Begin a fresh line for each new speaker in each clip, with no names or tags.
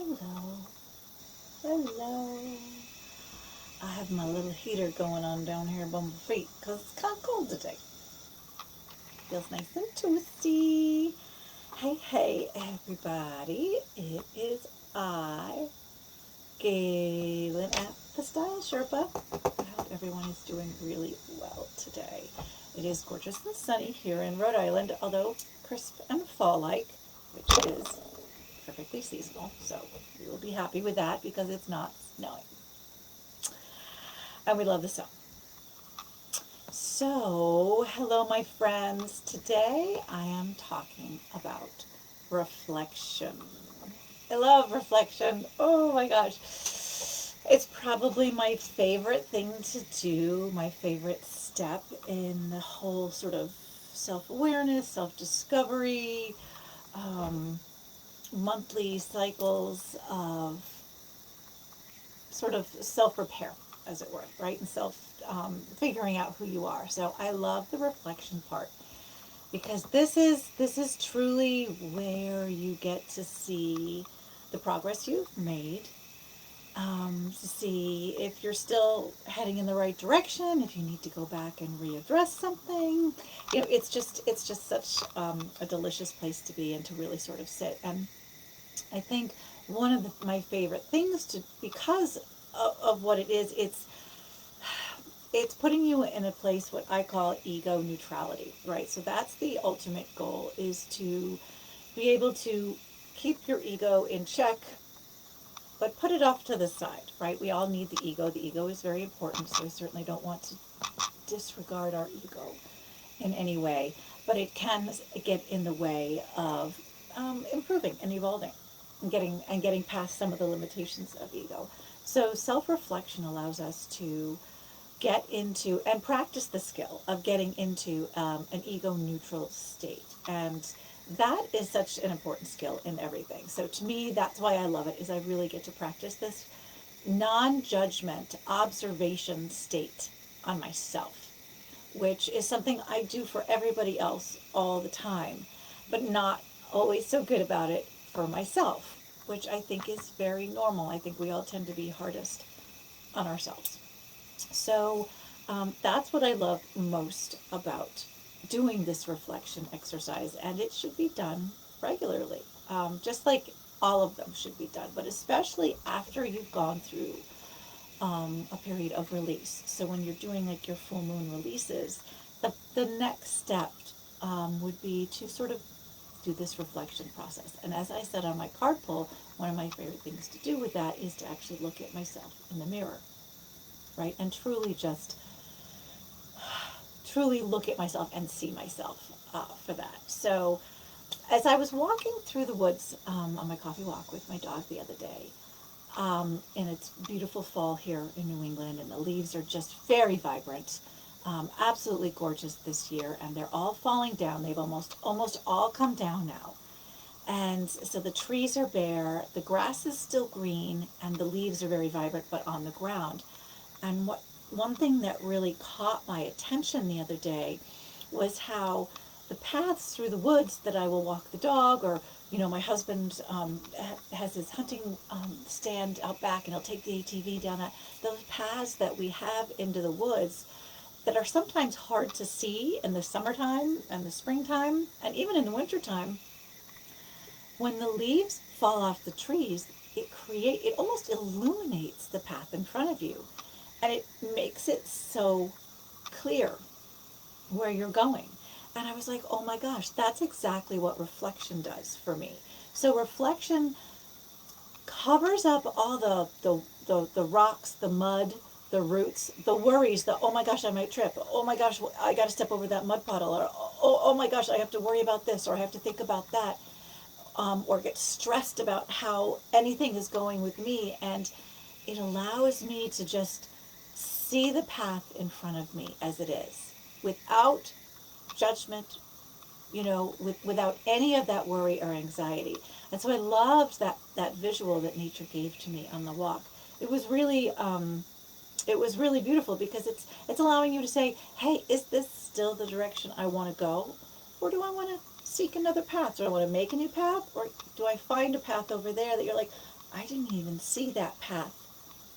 Hello. Hello. I have my little heater going on down here by my feet because it's kind of cold today. Feels nice and toasty. Hey, hey, everybody. It is I, Galen at the Style Sherpa. I hope everyone is doing really well today. It is gorgeous and sunny here in Rhode Island, although crisp and fall-like, which is perfectly seasonal. So we will be happy with that because it's not snowing. And we love the sun. So, hello, my friends. Today I am talking about reflection. I love reflection. Oh my gosh. It's probably my favorite thing to do, my favorite step in the whole sort of self awareness, self discovery, um, monthly cycles of sort of self repair, as it were, right? And self figuring out who you are. So I love the reflection part because this is truly where you get to see the progress you've made, to see if you're still heading in the right direction, if you need to go back and readdress something. It's just such a delicious place to be and to really sort of sit. And I think one of my favorite things to, because of what it is, it's putting you in a place what I call ego neutrality, right? So that's the ultimate goal, is to be able to keep your ego in check, but put it off to the side, right? We all need the ego. The ego is very important, so I certainly don't want to disregard our ego in any way, but it can get in the way of improving and evolving and getting past some of the limitations of ego. So self-reflection allows us to get into and practice the skill of getting into an ego neutral state, and that is such an important skill in everything. So to me, that's why I love it, is I really get to practice this non-judgment observation state on myself, which is something I do for everybody else all the time, but not always so good about it for myself, which I think is very normal. I think we all tend to be hardest on ourselves. So that's what I love most about doing this reflection exercise, and it should be done regularly, just like all of them should be done, but especially after you've gone through a period of release. So when you're doing like your full moon releases, the next step would be to sort of do this reflection process. And as I said on my card pull, one of my favorite things to do with that is to actually look at myself in the mirror, right? And truly look at myself and see myself for that. So as I was walking through the woods on my coffee walk with my dog the other day, and it's beautiful fall here in New England, and the leaves are just very vibrant, absolutely gorgeous this year, and they're all falling down. They've almost all come down now, and so the trees are bare, the grass is still green, and the leaves are very vibrant, but on the ground. And one thing that really caught my attention the other day was how the paths through the woods that I will walk the dog, or my husband has his hunting stand out back, and he'll take the ATV down that. Those paths that we have into the woods that are sometimes hard to see in the summertime and the springtime, and even in the wintertime, when the leaves fall off the trees, it almost illuminates the path in front of you, and it makes it so clear where you're going. And I was like, oh my gosh, that's exactly what reflection does for me. So reflection covers up all the rocks, the mud, the roots, the worries, the oh my gosh, I might trip. Oh my gosh, I got to step over that mud puddle. Or oh my gosh, I have to worry about this, or I have to think about that, or get stressed about how anything is going with me. And it allows me to just see the path in front of me as it is, without judgment, without any of that worry or anxiety. And so I loved that visual that nature gave to me on the walk. It was really beautiful, because it's allowing you to say, hey, is this still the direction I want to go, or do I want to seek another path? Do I want to make a new path, or do I find a path over there that you're like, I didn't even see that path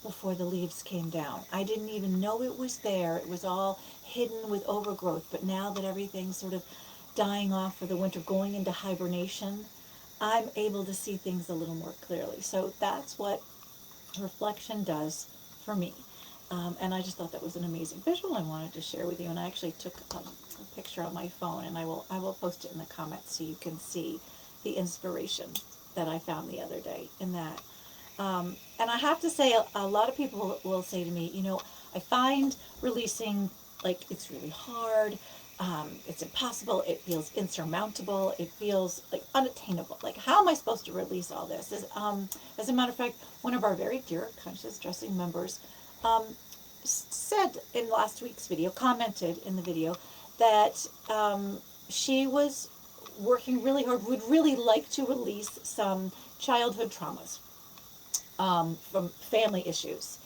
before the leaves came down. I didn't even know it was there. It was all hidden with overgrowth. But now that everything's sort of dying off for the winter, going into hibernation, I'm able to see things a little more clearly. So that's what reflection does for me. And I just thought that was an amazing visual I wanted to share with you. And I actually took a picture on my phone, and I will post it in the comments so you can see the inspiration that I found the other day in that. And I have to say, a lot of people will say to me, I find releasing, like, it's really hard. It's impossible. It feels insurmountable. It feels like unattainable. Like, how am I supposed to release all this? As a matter of fact, one of our very dear Conscious Dressing members um, said in last week's video, commented in the video, that she was working really hard, would really like to release some childhood traumas from family issues.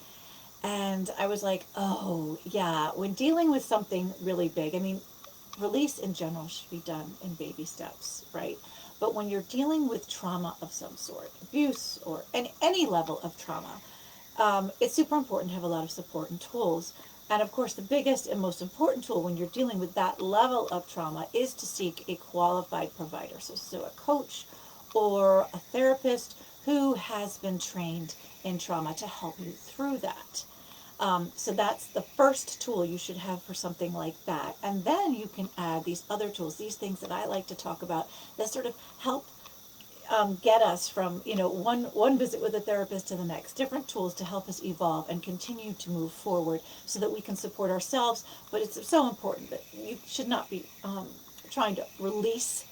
And I was like, oh, yeah, when dealing with something really big, I mean, release in general should be done in baby steps, right? But when you're dealing with trauma of some sort, abuse or any level of trauma, it's super important to have a lot of support and tools. And of course, the biggest and most important tool when you're dealing with that level of trauma is to seek a qualified provider. So a coach or a therapist who has been trained in trauma to help you through that. So that's the first tool you should have for something like that. And then you can add these other tools, these things that I like to talk about that sort of help get us from one visit with a therapist to the next, different tools to help us evolve and continue to move forward so that we can support ourselves. But it's so important that you should not be trying to release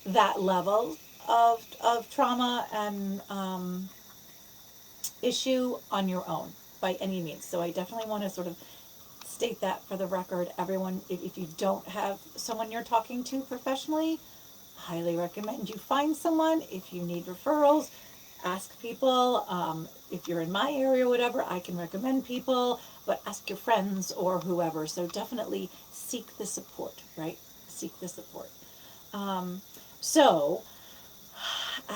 that level of trauma and issue on your own by any means. So I definitely want to sort of state that for the record. Everyone, if you don't have someone you're talking to professionally, highly recommend you find someone. If you need referrals, ask people. If you're in my area or whatever, I can recommend people, but ask your friends or whoever. So definitely seek the support, right? Seek the support. So,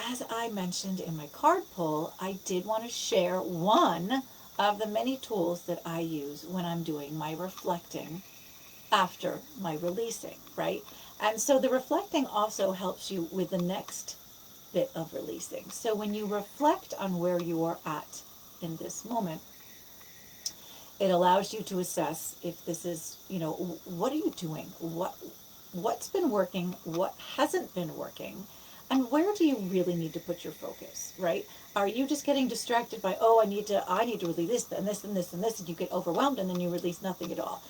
as I mentioned in my card pull, I did want to share one of the many tools that I use when I'm doing my reflecting after my releasing, right? And so the reflecting also helps you with the next bit of releasing. So when you reflect on where you are at in this moment, it allows you to assess if this is, what are you doing? What's been working? What hasn't been working? And where do you really need to put your focus, right? Are you just getting distracted by, oh, I need to release this and this and this and this, and you get overwhelmed and then you release nothing at all?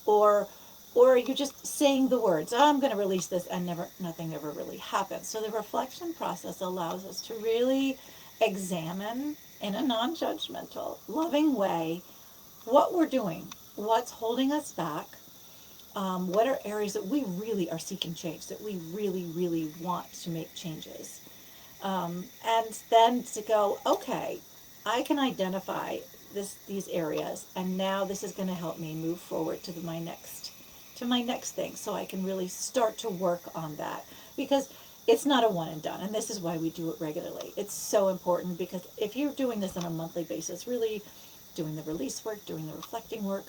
Or are you just saying the words, oh, I'm going to release this, and nothing ever really happens? So the reflection process allows us to really examine in a non-judgmental, loving way what we're doing, what's holding us back, what are areas that we really are seeking change, that we really, really want to make changes. And then to go, okay, I can identify these areas, and now this is going to help me move forward to my next thing, so I can really start to work on that, because it's not a one and done, and this is why we do it regularly. It's so important, because if you're doing this on a monthly basis, really doing the release work, doing the reflecting work,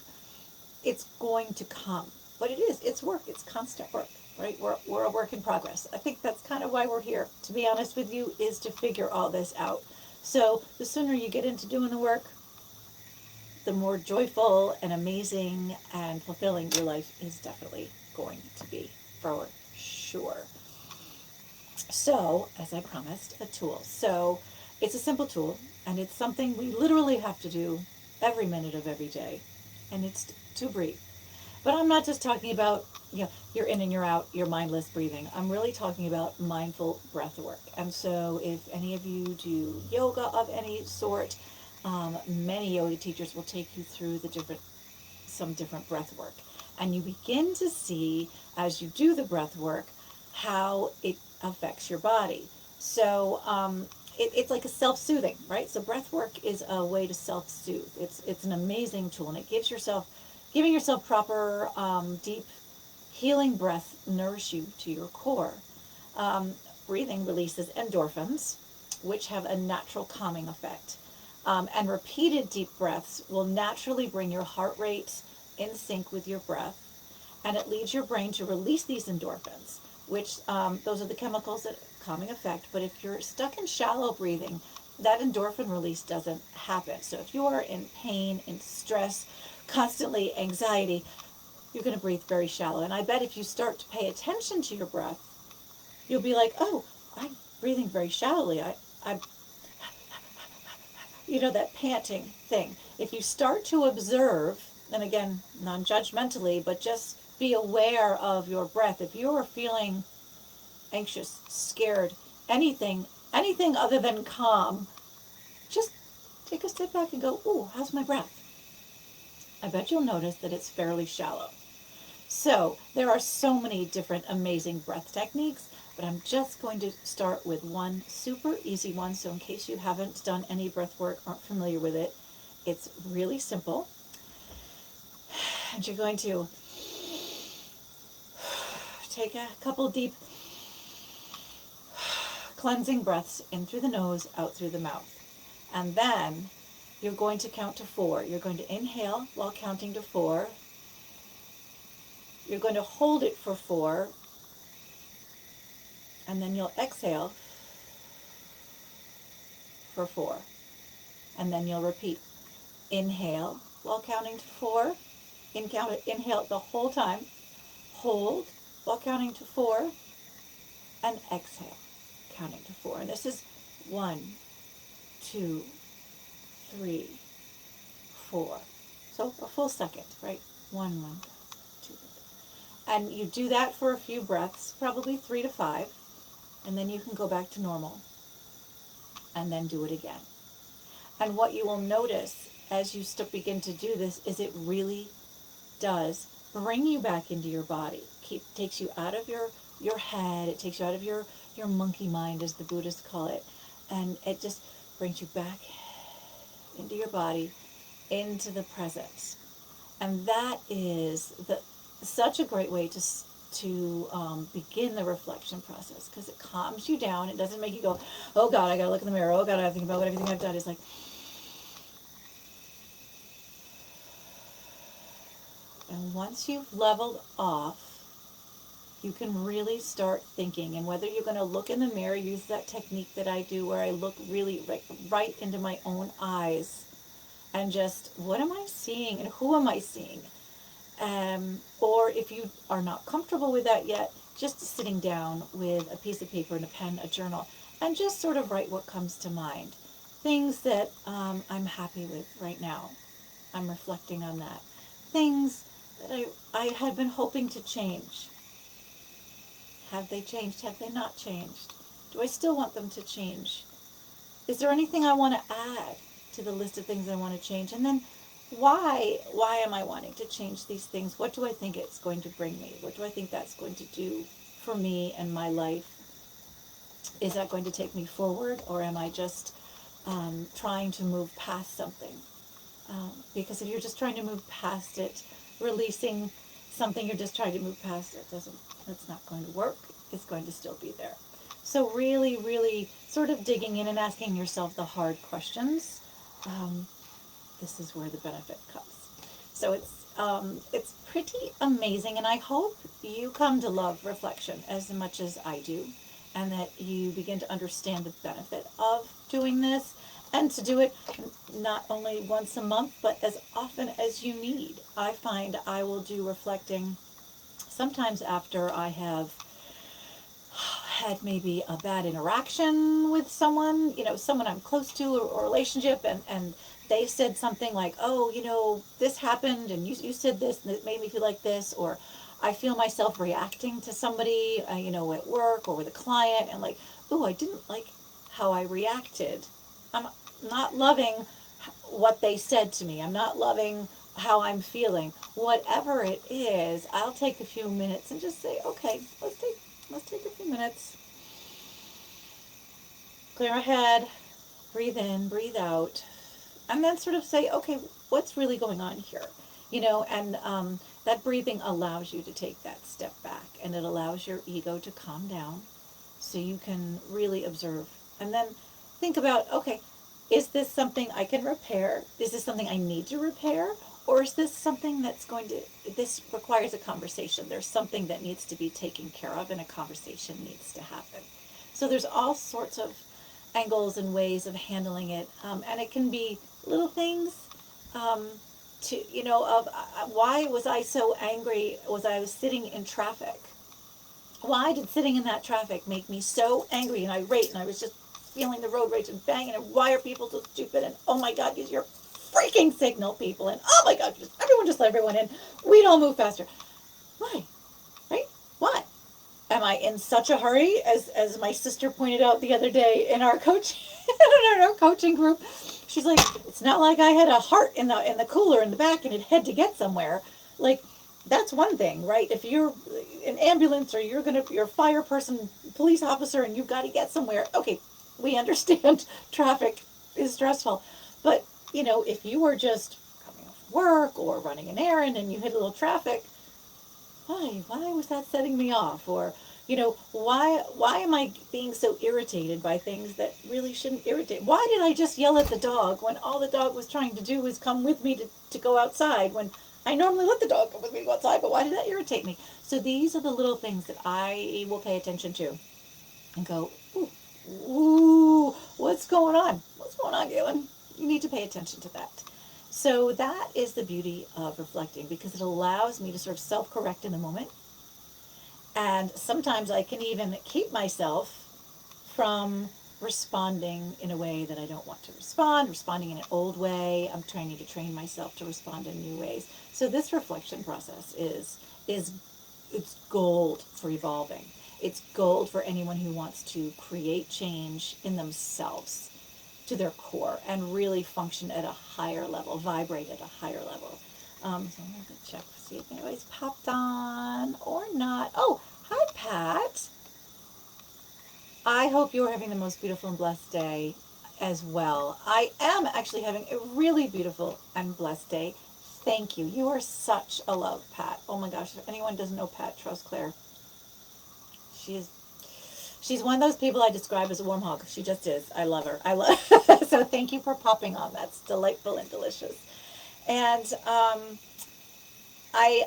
it's going to come. But it's work, it's constant work, right? We're a work in progress. I think that's kind of why we're here, to be honest with you, is to figure all this out. So the sooner you get into doing the work, the more joyful and amazing and fulfilling your life is definitely going to be, for sure. So, as I promised, a tool. So it's a simple tool, and it's something we literally have to do every minute of every day, and it's to breathe. But I'm not just talking about, you're in and you're out, you're mindless breathing. I'm really talking about mindful breath work. And so if any of you do yoga of any sort, many yoga teachers will take you through some different breath work. And you begin to see, as you do the breath work, how it affects your body. So it's like a self-soothing, right? So breath work is a way to self-soothe. It's an amazing tool, and it giving yourself proper deep healing breath nourish you to your core. Breathing releases endorphins, which have a natural calming effect. And repeated deep breaths will naturally bring your heart rate in sync with your breath, and it leads your brain to release these endorphins, which those are the chemicals that calming effect. But if you're stuck in shallow breathing, that endorphin release doesn't happen. So if you are in pain, in stress, constantly anxiety, you're going to breathe very shallow. And I bet if you start to pay attention to your breath, you'll be like, oh, I'm breathing very shallowly. I that panting thing. If you start to observe, and again, non-judgmentally, but just be aware of your breath. If you're feeling anxious, scared, anything other than calm, just take a step back and go, ooh, how's my breath? I bet you'll notice that it's fairly shallow. So there are so many different amazing breath techniques, but I'm just going to start with one super easy one. So in case you haven't done any breath work, aren't familiar with it, it's really simple. And you're going to take a couple deep cleansing breaths in through the nose, out through the mouth. And then you're going to count to 4. You're going to inhale while counting to 4. You're going to hold it for 4. And then you'll exhale for 4. And then you'll repeat. Inhale while counting to 4. Inhale the whole time. Hold while counting to 4. And exhale, counting to 4. And this is 1, 2, 3, 4. So a full second, right? 1, 2. And you do that for a few breaths, probably 3 to 5. And then you can go back to normal. And then do it again. And what you will notice as you begin to do this is it really does bring you back into your body. Takes you out of your head. It takes you out of your monkey mind, as the Buddhists call it. And it just brings you back into your body, into the present. And that is such a great way to begin the reflection process, because it calms you down. It doesn't make you go, oh God, I gotta look in the mirror. Oh God, I gotta think about everything I've done. It's like, and once you've leveled off, you can really start thinking. And whether you're going to look in the mirror, use that technique that I do where I look really right into my own eyes and just, what am I seeing and who am I seeing? Or if you are not comfortable with that yet, just sitting down with a piece of paper and a pen, a journal, and just sort of write what comes to mind. Things that I'm happy with right now. I'm reflecting on that. Things that I had been hoping to change. Have they changed? Have they not changed? Do I still want them to change? Is there anything I want to add to the list of things I want to change? And then why am I wanting to change these things? What do I think it's going to bring me? What do I think that's going to do for me and my life? Is that going to take me forward, or am I just trying to move past something? Because if you're just trying to move past it, releasing something you're just trying to move past, it's not going to work. It's going to still be there. So really, really sort of digging in and asking yourself the hard questions. This is where the benefit comes. So it's pretty amazing, and I hope you come to love reflection as much as I do, and that you begin to understand the benefit of doing this, and to do it not only once a month, but as often as you need. I find I will do reflecting sometimes after I have had maybe a bad interaction with someone, someone I'm close to, or relationship, and they said something like, oh, this happened, and you said this, and it made me feel like this, or I feel myself reacting to somebody, at work or with a client, and like, oh, I didn't like how I reacted. I'm not loving what they said to me. I'm not loving how I'm feeling. Whatever it is, I'll take a few minutes and just say, okay, let's take a few minutes. Clear our head, breathe in, breathe out, and then sort of say, okay, what's really going on here? And that breathing allows you to take that step back, and it allows your ego to calm down so you can really observe. And then think about, okay, is this something I can repair? Is this something I need to repair? Or is this something that's going to, this requires a conversation. There's something that needs to be taken care of and a conversation needs to happen. So there's all sorts of angles and ways of handling it. And it can be little things, um, to, of why was I so angry? Was I was sitting in traffic? Why did sitting in that traffic make me so angry and irate, and I was just feeling the road rage and banging, and why are people so stupid, and oh my god, use your freaking signal, people, and oh my god, everyone just let everyone in. We don't move faster. Why? Right? Why? Am I in such a hurry? As my sister pointed out the other day in our coaching in our coaching group, she's like, it's not like I had a heart in the cooler in the back and it had to get somewhere. Like, that's one thing, right? If you're an ambulance or you're a fire person, police officer, and you've got to get somewhere, okay, we understand traffic is stressful. But, if you were just coming off work or running an errand and you hit a little traffic, why was that setting me off? Or, why am I being so irritated by things that really shouldn't irritate? Why did I just yell at the dog when all the dog was trying to do was come with me to go outside, when I normally let the dog come with me to go outside, but why did that irritate me? So these are the little things that I will pay attention to and go, ooh, what's going on? What's going on, Galen? You need to pay attention to that. So that is the beauty of reflecting, because it allows me to sort of self-correct in the moment. And sometimes I can even keep myself from responding in a way that I don't want to respond, responding in an old way. I'm trying to train myself to respond in new ways. So this reflection process is it's gold for evolving. It's gold for anyone who wants to create change in themselves to their core and really function at a higher level, vibrate at a higher level. So I'm going to check to see if anybody's popped on or not. Oh, hi, Pat. I hope you're having the most beautiful and blessed day as well. I am actually having a really beautiful and blessed day. Thank you. You are such a love, Pat. Oh my gosh, if anyone doesn't know Pat, trust Claire. She's one of those people I describe as a warm hug. She just is. I love her. So thank you for popping on. That's delightful and delicious. And I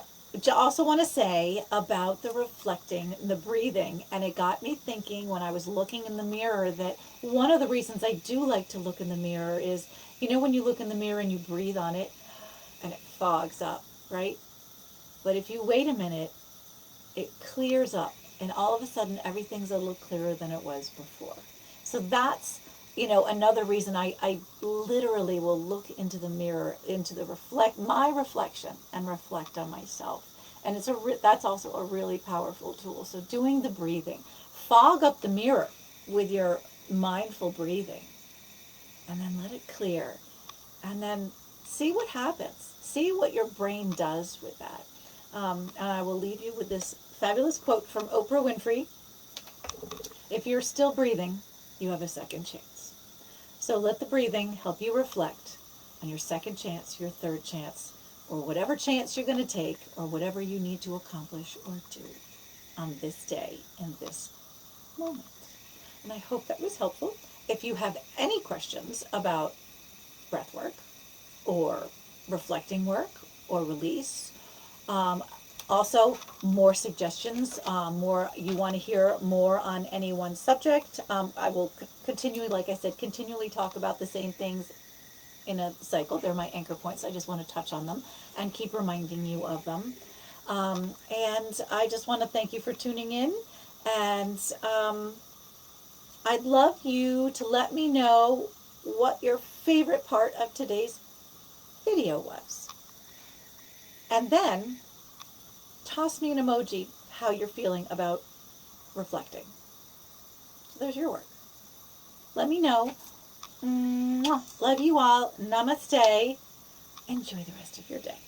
also want to say about the reflecting, the breathing, and it got me thinking when I was looking in the mirror that one of the reasons I do like to look in the mirror is, when you look in the mirror and you breathe on it and it fogs up, right? But if you wait a minute, it clears up, and all of a sudden everything's a little clearer than it was before. So that's, another reason I literally will look into the mirror, into my reflection, and reflect on myself. And that's also a really powerful tool. So doing the breathing, fog up the mirror with your mindful breathing, and then let it clear, and then see what happens. See what your brain does with that. And I will leave you with this fabulous quote from Oprah Winfrey. If you're still breathing, you have a second chance. So let the breathing help you reflect on your second chance, your third chance, or whatever chance you're going to take, or whatever you need to accomplish or do on this day in this moment. And I hope that was helpful. If you have any questions about breath work or reflecting work or release, also, more suggestions, you want to hear more on any one subject. I will like I said, continually talk about the same things in a cycle. They're my anchor points. I just want to touch on them and keep reminding you of them. And I just want to thank you for tuning in. And I'd love you to let me know what your favorite part of today's video was. And then toss me an emoji how you're feeling about reflecting. So there's your work. Let me know. Mwah. Love you all. Namaste. Enjoy the rest of your day.